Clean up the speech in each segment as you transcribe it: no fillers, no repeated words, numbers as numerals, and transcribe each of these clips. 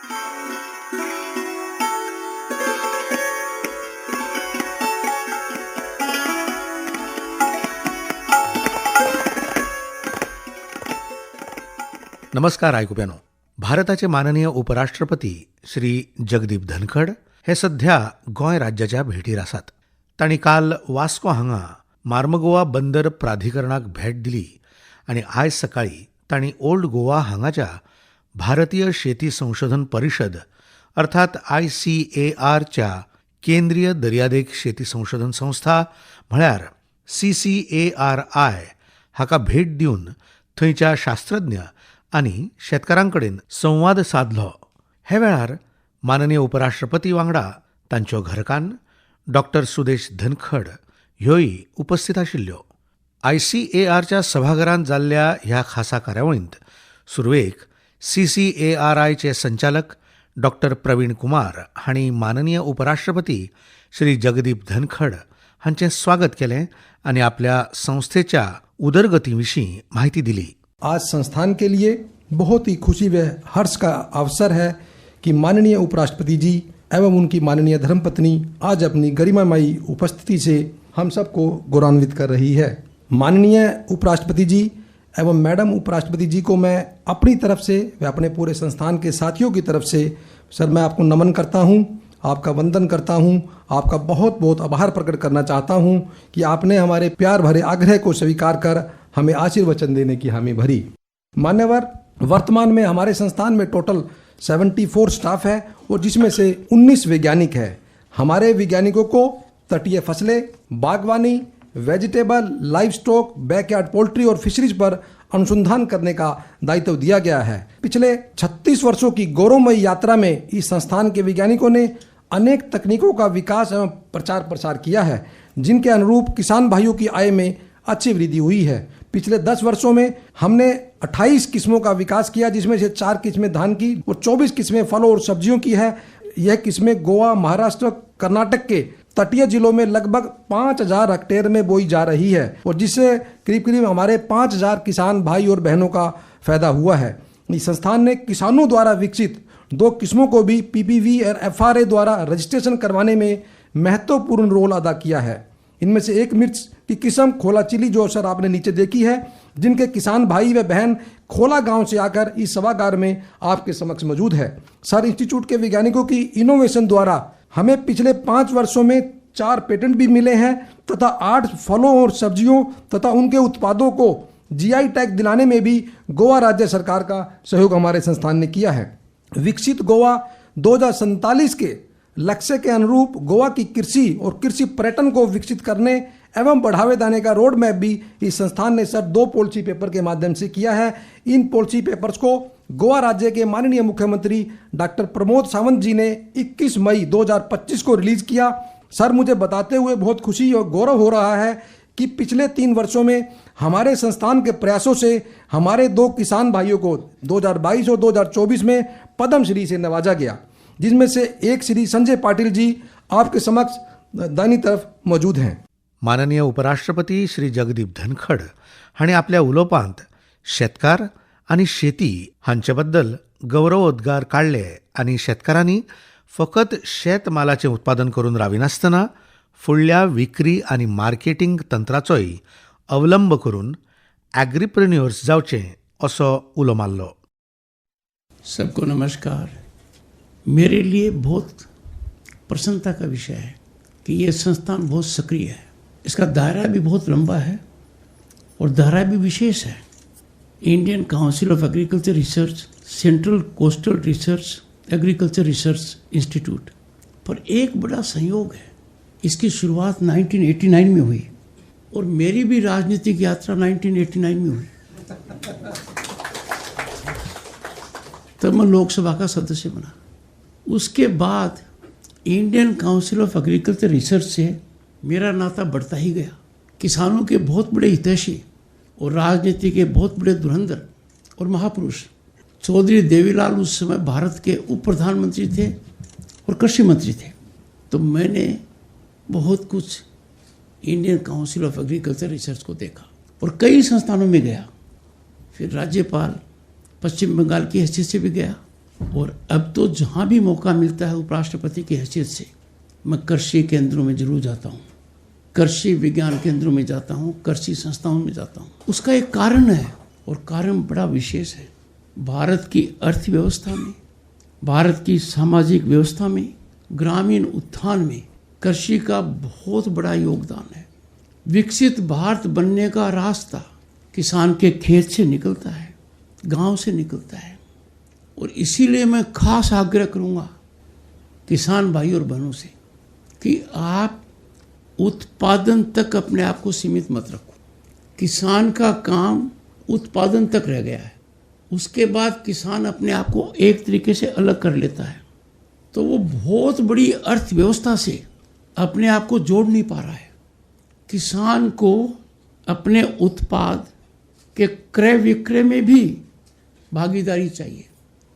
नमस्कार आयकुप्यानो. भारताचे माननीय उपराष्ट्रपती श्री जगदीप धनखड हे सध्या गोंय राज्याच्या भेटीर आसात. तांणी काल वास्को हांगा मार्मगोवा बंदर प्राधिकरणाक भेट दिली आनी आयज सकाळी तांणी ओल्ड गोवा हांगाच्या भारतीय शेती संशोधन परिशद अर्थात ICARच्या केंद्रीय दर्यादेग शेती संशोधन संस्था म्हळ्यार CCARI हाका भेट दिवन थंयच्या शास्त्रज्ञ आनी शेतकारांकडेन संवाद साधलो. हे वेळार माननीय उपराष्ट्रपती वांगडा तांच्यो घरकान्न डॉक्टर सुदेश धनखड ह्योय उपस्थित आशिल्ल्यो. ICARच्या सभाघरांत जाल्ल्या ह्या खासा कार्यावळींत सुरवेक CCARIचे संचालक डॉक्टर प्रवीण कुमार हांणी माननीय उपराष्ट्रपती श्री जगदीप धनखड हांचें स्वागत केलें आनी आपल्या संस्थेच्या उदरगती विशीं माहिती दिली. आज संस्थान के लिए बहुत ही खुशी व हर्ष का अवसर है कि माननीय उपराष्ट्रपति जी एवं उनकी माननीय धर्मपत्नी आज अपनी गरिमामयी उपस्थिति से हम सबको गौरवान्वित कर रही है. माननीय उपराष्ट्रपति जी एवं मैडम उपराष्ट्रपति जी को मैं अपनी तरफ से व अपने पूरे संस्थान के साथियों की तरफ से सर मैं आपको नमन करता हूँ, आपका वंदन करता हूँ, आपका बहुत बहुत आभार प्रकट करना चाहता हूँ कि आपने हमारे प्यार भरे आग्रह को स्वीकार कर हमें आशीर्वचन देने की हामी भरी. मान्यवर, वर्तमान में हमारे संस्थान में टोटल 74 स्टाफ है और जिसमें से 19 वैज्ञानिक है. हमारे वैज्ञानिकों को तटीय फसलें, बागवानी, vegetable, live stock, backyard poultry और फिशरीज पर अनुसंधान करने का दायित्व दिया गया है. पिछले 36 वर्षों की गौरवमयी यात्रा में इस संस्थान के वैज्ञानिकों ने अनेक तकनीकों का विकास एवं प्रचार प्रसार किया है, जिनके अनुरूप किसान भाइयों की आय में अच्छी वृद्धि हुई है. पिछले 10 वर्षों में हमने 28 किस्मों का विकास किया, जिसमें से 4 किस्में धान की और 24 किस्में फलों और सब्जियों की है. यह किस्में गोवा, महाराष्ट्र, कर्नाटक के तटीय जिलों में लगभग 5000 हेक्टेयर में बोई जा रही है और जिससे करीब करीब हमारे 5000 किसान भाई और बहनों का फायदा हुआ है. इस संस्थान ने किसानों द्वारा विकसित 2 किस्मों को भी PPV और FRA द्वारा रजिस्ट्रेशन करवाने में महत्वपूर्ण रोल अदा किया है. इनमें से एक मिर्च की किस्म खोला चिली, जो सर आपने नीचे देखी है, जिनके किसान भाई व बहन खोला गांव से आकर इस सभागार में आपके समक्ष मौजूद है. सर, इंस्टीट्यूट के वैज्ञानिकों की इनोवेशन द्वारा हमें पिछले 5 वर्षों में 4 पेटेंट भी मिले हैं तथा 8 फलों और सब्जियों तथा उनके उत्पादों को GI टैग दिलाने में भी गोवा राज्य सरकार का सहयोग हमारे संस्थान ने किया है. विकसित गोवा 2047 के लक्ष्य के अनुरूप गोवा की कृषि और कृषि पर्यटन को विकसित करने एवं बढ़ावे देने का रोड मैप भी इस संस्थान ने सर 2 पॉलिसी पेपर के माध्यम से किया है. इन पॉलिसी पेपर्स को गोवा राज्य के माननीय मुख्यमंत्री डॉक्टर प्रमोद सावंत जी ने 21 मई 2025 को रिलीज किया. सर, मुझे बताते हुए बहुत खुशी और गौरव हो रहा है कि पिछले 3 वर्षों में हमारे संस्थान के प्रयासों से हमारे 2 किसान भाइयों को 2022 और 2024 में पद्मश्री से नवाजा गया, जिसमें से एक श्री संजय पाटिल जी आपके समक्ष दाहिनी तरफ मौजूद हैं. माननीय उपराष्ट्रपती श्री जगदीप धनखड हांणी आपल्या उलोवपांत शेतकार आनी शेती हांचे बद्दल गौरवोद्गार काडले आनी शेतकारांनी फकत शेतमालाचें उत्पादन करून राविनासतना फुडल्या विक्री आनी मार्केटिंग तंत्राचोय अवलंब करून ॲग्रीप्रेन्युअर्स जावचे असो उलो मारलो. सबको नमस्कार. मेरे लिए बहुत प्रसन्नता का विषय है कि ये संस्थान बहुत सक्रिय है. इसका दायरा भी बहुत लंबा है और दायरा भी विशेष है. Indian council of agriculture research, central coastal research, agriculture research institute पर एक बड़ा संयोग है. इसकी शुरुआत 1989 में हुई और मेरी भी राजनीतिक यात्रा 1989 में हुई. तब मैं लोकसभा का सदस्य बना. उसके बाद Indian council of agriculture research से मेरा नाता बढ़ता ही गया. किसानों के बहुत बड़े हितैषी और राजनीति के बहुत बड़े धुरंधर और महापुरुष चौधरी देवीलाल उस समय भारत के उप प्रधानमंत्री थे और कृषि मंत्री थे. तो मैंने बहुत कुछ Indian council of agriculture research को देखा और कई संस्थानों में गया. फिर राज्यपाल पश्चिम बंगाल की हैसियत से भी गया और अब तो जहाँ भी मौका मिलता है उपराष्ट्रपति की हैसियत से मैं कृषि केंद्रों में जरूर जाता हूँ, कृषि विज्ञान केंद्रों में जाता हूँ, कृषि संस्थाओं में जाता हूँ। उसका एक कारण है और कारण बड़ा विशेष है। भारत की अर्थव्यवस्था में, भारत की सामाजिक व्यवस्था में, ग्रामीण उत्थान में कृषि का बहुत बड़ा योगदान है। विकसित भारत बनने का रास्ता किसान के खेत से निकलता है, गांव से निकलता है। और इसीलिए मैं खास आग्रह करूंगा किसान भाई और बहनों से कि आप उत्पादन तक अपने आप को सीमित मत रखो। किसान का काम उत्पादन तक रह गया है, उसके बाद किसान अपने आप को एक तरीके से अलग कर लेता है, तो वो बहुत बड़ी अर्थव्यवस्था से अपने आप को जोड़ नहीं पा रहा है। किसान को अपने उत्पाद के क्रय विक्रय में भी भागीदारी चाहिए।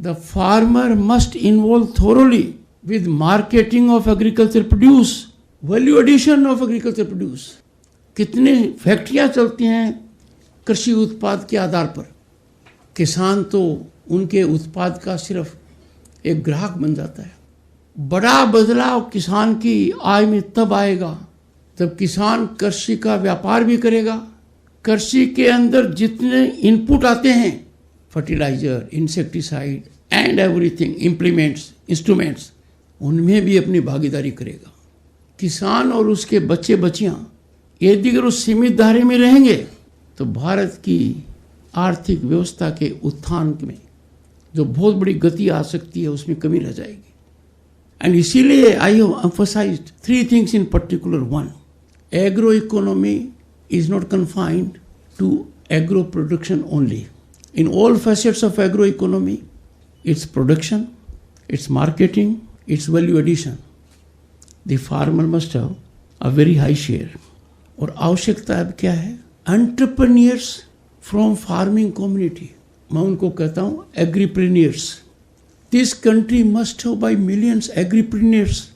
The farmer must involve thoroughly with marketing of agriculture produce, value addition of agriculture produce. कितने फैक्ट्रियां चलती हैं कृषि उत्पाद के आधार पर। किसान तो उनके उत्पाद का सिर्फ एक ग्राहक बन जाता है। बड़ा बदलाव किसान की आय में तब आएगा जब किसान कृषि का व्यापार भी करेगा। कृषि के अंदर जितने इनपुट आते हैं, fertiliser, insecticide and everything, implements, instruments, उनमें भी अपनी भागीदारी करेगा। किसान और उसके बच्चे बच्चियां यदि अगर उस सीमित दायरे में रहेंगे तो भारत की आर्थिक व्यवस्था के उत्थान में जो बहुत बड़ी गति आ सकती है उसमें कमी रह जाएगी। एंड इसीलिए I have emphasised 3 things in particular. 1, agro economy is not confined to agro production only. In all facets of agroeconomy, its production, its marketing, its value addition, the farmer must have a very high share. और आवश्यकता अब क्या है? Entrepreneurs from farming community, मैं उनको कहता हूँ agripreneurs. This country must have by millions agripreneurs.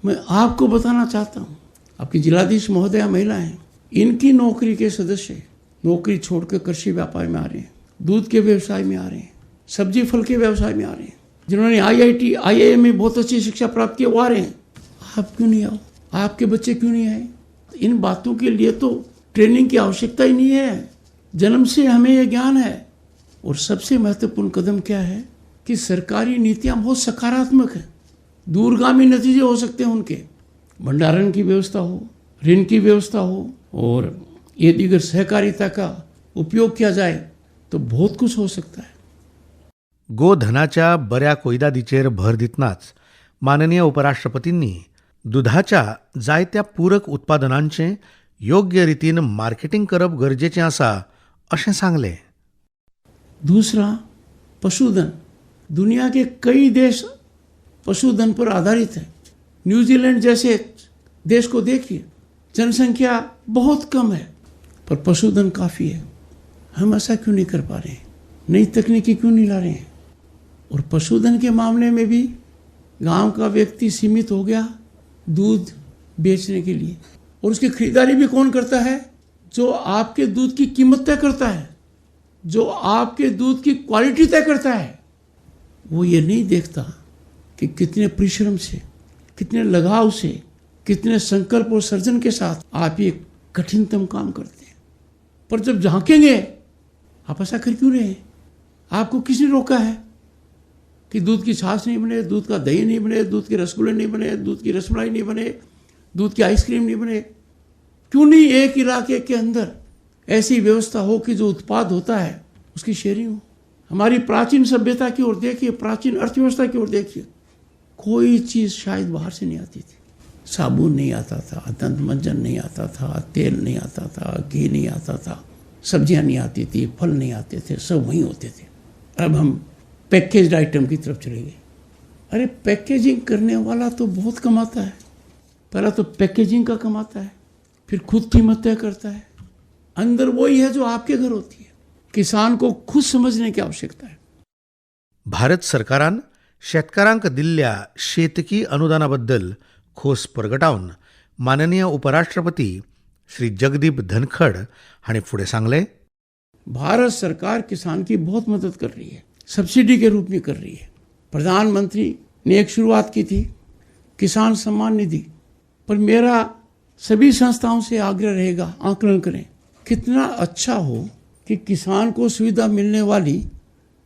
मैं आपको बताना चाहता हूँ, आपकी जिलाधीश महोदया महिला हैं, इनकी नौकरी के सदस्य नौकरी छोड़कर कृषि व्यापार में आ रहे हैं, दूध के व्यवसाय में आ रहे हैं, सब्जी फल के व्यवसाय में आ रहे हैं। जिन्होंने IIT, IIM में बहुत अच्छी शिक्षा प्राप्त की वो आ रहे हैं। आप क्यों नहीं आओ? आपके बच्चे क्यों नहीं आए? इन बातों के लिए तो ट्रेनिंग की आवश्यकता ही नहीं है। जन्म से हमें यह ज्ञान है। और सबसे महत्वपूर्ण कदम क्या है कि सरकारी नीतियां बहुत सकारात्मक हैं, दूरगामी नतीजे हो सकते हैं उनके। भंडारण की व्यवस्था हो, ऋण की व्यवस्था हो, और यदि अगर सहकारिता का उपयोग किया जाए तो बहुत कुछ हो सकता है। गोधनाच्या बऱ्या कोयदादीचेर भर दितनाच माननीय उपराष्ट्रपतींनी दुधाच्या जायत्या पूरक उत्पादनांचे योग्य रितीन मार्केटिंग करप गरजेचें आसा अशें सांगलें। दूसरा, पशुधन। दुनिया के कई देश पशुधन पर आधारित है। न्यूजीलैंड जैसे देश को देखिए, जनसंख्या बहुत कम है पर पशुधन काफ़ी है। हम ऐसा क्यों नहीं कर पा रहे हैं? नई तकनीकी क्यों नहीं ला रहे हैं? और पशुधन के मामले में भी गांव का व्यक्ति सीमित हो गया दूध बेचने के लिए। और उसकी खरीदारी भी कौन करता है? जो आपके दूध की कीमत तय करता है, जो आपके दूध की क्वालिटी तय करता है। वो ये नहीं देखता कि कितने परिश्रम से, कितने लगाव से, कितने संकल्प और सर्जन के साथ आप ये कठिनतम काम करते हैं। पर जब झांकेंगे, आप ऐसा कर क्यों रहे हैं? आपको किसने रोका है कि दूध की छाछ नहीं बने, दूध का दही नहीं बने, दूध के रसगुल्ले नहीं बने, दूध की रसमलाई नहीं बने, दूध की आइसक्रीम नहीं बने? क्यों नहीं एक इलाके के अंदर ऐसी व्यवस्था हो कि जो उत्पाद होता है उसकी शेयरिंग हो? हमारी प्राचीन सभ्यता की ओर देखिए, प्राचीन अर्थव्यवस्था की ओर देखिए, कोई चीज़ शायद बाहर से नहीं आती थी। साबुन नहीं आता था, दंत मंजन नहीं आता था, तेल नहीं आता था, घी नहीं आता था, सब्जियां नहीं आती थी, फल नहीं आते थे, सब वहीं होते थे। अब हम पैकेज्ड आइटम की तरफ चले गए। अरे पैकेजिंग करने वाला तो बहुत कमाता है। पहला तो पैकेजिंग का कमाता है, फिर खुद कीमत तय करता है। अंदर वही है जो आपके घर होती है। किसान को खुद समझने की आवश्यकता है। भारत सरकारान शेतकारांक दिल्ल्या शेतकी अनुदानाबद्दल खोस प्रगटावन माननीय उपराष्ट्रपती श्री जगदीप धनखड हांणी फुडें सांगलें, भारत सरकार किसान की बहुत मदद कर रही है, सब्सिडी के रूप में कर रही है। प्रधानमंत्री ने एक शुरुआत की थी किसान सम्मान निधि, पर मेरा सभी संस्थाओं से आग्रह रहेगा, आकलन करें कितना अच्छा हो कि किसान को सुविधा मिलने वाली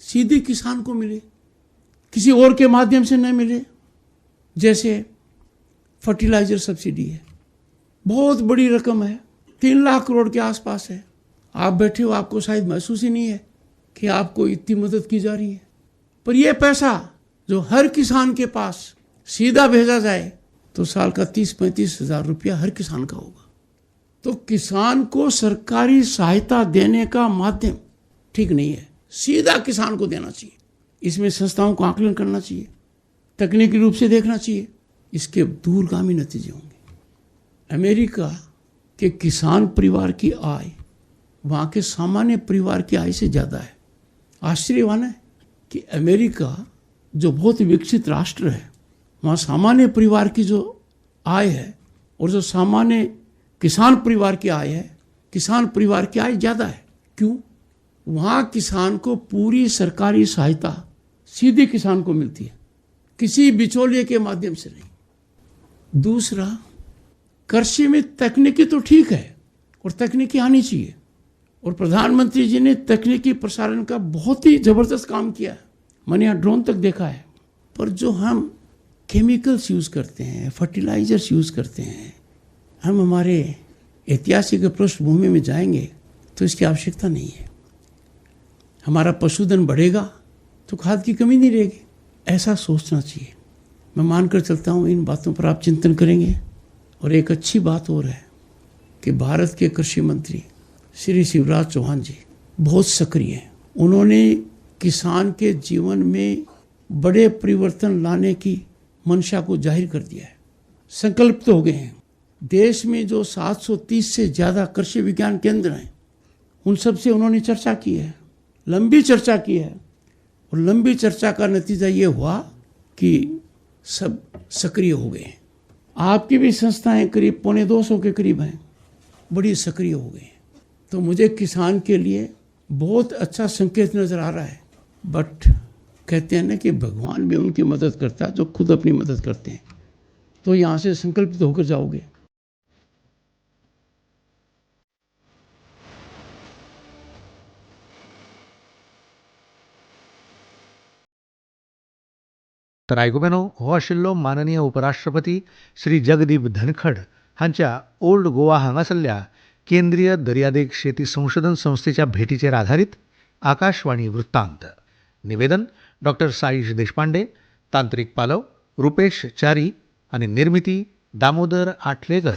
सीधी किसान को मिले, किसी और के माध्यम से न मिले। जैसे फर्टिलाइजर सब्सिडी है, बहुत बड़ी रकम है, 3 लाख करोड़ के आसपास है। आप बैठे हो, आपको शायद महसूस ही नहीं है कि आपको इतनी मदद की जा रही है, पर यह पैसा जो हर किसान के पास सीधा भेजा जाए तो साल का 30-35 हजार रुपया हर किसान का होगा। तो किसान को सरकारी सहायता देने का माध्यम ठीक नहीं है, सीधा किसान को देना चाहिए। इसमें संस्थाओं को आकलन करना चाहिए, तकनीकी रूप से देखना चाहिए, इसके दूरगामी नतीजे होंगे। अमेरिका के किसान परिवार की आय वहाँ के सामान्य परिवार की आय से ज़्यादा है। आश्चर्यवान है कि अमेरिका जो बहुत विकसित राष्ट्र है, वहाँ सामान्य परिवार की जो आय है और जो सामान्य किसान परिवार की आय है, किसान परिवार की आय ज़्यादा है। क्यों? वहाँ किसान को पूरी सरकारी सहायता सीधे किसान को मिलती है, किसी बिचौलिए के माध्यम से नहीं। दूसरा, कृषि में तकनीकी तो ठीक है और तकनीकी आनी चाहिए, और प्रधानमंत्री जी ने तकनीकी प्रसारण का बहुत ही जबरदस्त काम किया है। मैंने यहाँ ड्रोन तक देखा है, पर जो हम केमिकल्स यूज़ करते हैं, फर्टिलाइजर्स यूज़ करते हैं, हम हमारे ऐतिहासिक पृष्ठभूमि में जाएंगे तो इसकी आवश्यकता नहीं है। हमारा पशुधन बढ़ेगा तो खाद की कमी नहीं रहेगी, ऐसा सोचना चाहिए। मैं मानकर चलता हूँ इन बातों पर आप चिंतन करेंगे। और एक अच्छी बात और है कि भारत के कृषि मंत्री श्री शिवराज चौहान जी बहुत सक्रिय हैं। उन्होंने किसान के जीवन में बड़े परिवर्तन लाने की मंशा को जाहिर कर दिया है, संकल्पित हो गए हैं। देश में जो 730 से ज़्यादा कृषि विज्ञान केंद्र हैं, उन सब से उन्होंने चर्चा की है, लंबी चर्चा की है, और लंबी चर्चा का नतीजा ये हुआ कि सब सक्रिय हो गए हैं। आपकी भी संस्थाएं करीब 250 के करीब हैं, बड़ी सक्रिय हो गई हैं। तो मुझे किसान के लिए बहुत अच्छा संकेत नज़र आ रहा है। बट कहते हैं ना कि भगवान भी उनकी मदद करता है जो खुद अपनी मदद करते हैं। तो यहाँ से संकल्पित होकर जाओगे। तर आयकुबेनो, हो आशिल्लो माननीय उपराष्ट्रपती श्री जगदीप धनखड हांच्या ओल्ड गोवा हांगासरल्या केंद्रीय दर्यादेग शेती संशोधन संस्थेच्या भेटीचेर आधारीत आकाशवाणी वृत्तांत. निवेदन डॉक्टर साईश देशपांडे, तांत्रिक पालव रुपेश चारी आणि निर्मिती दामोदर आठलेकर.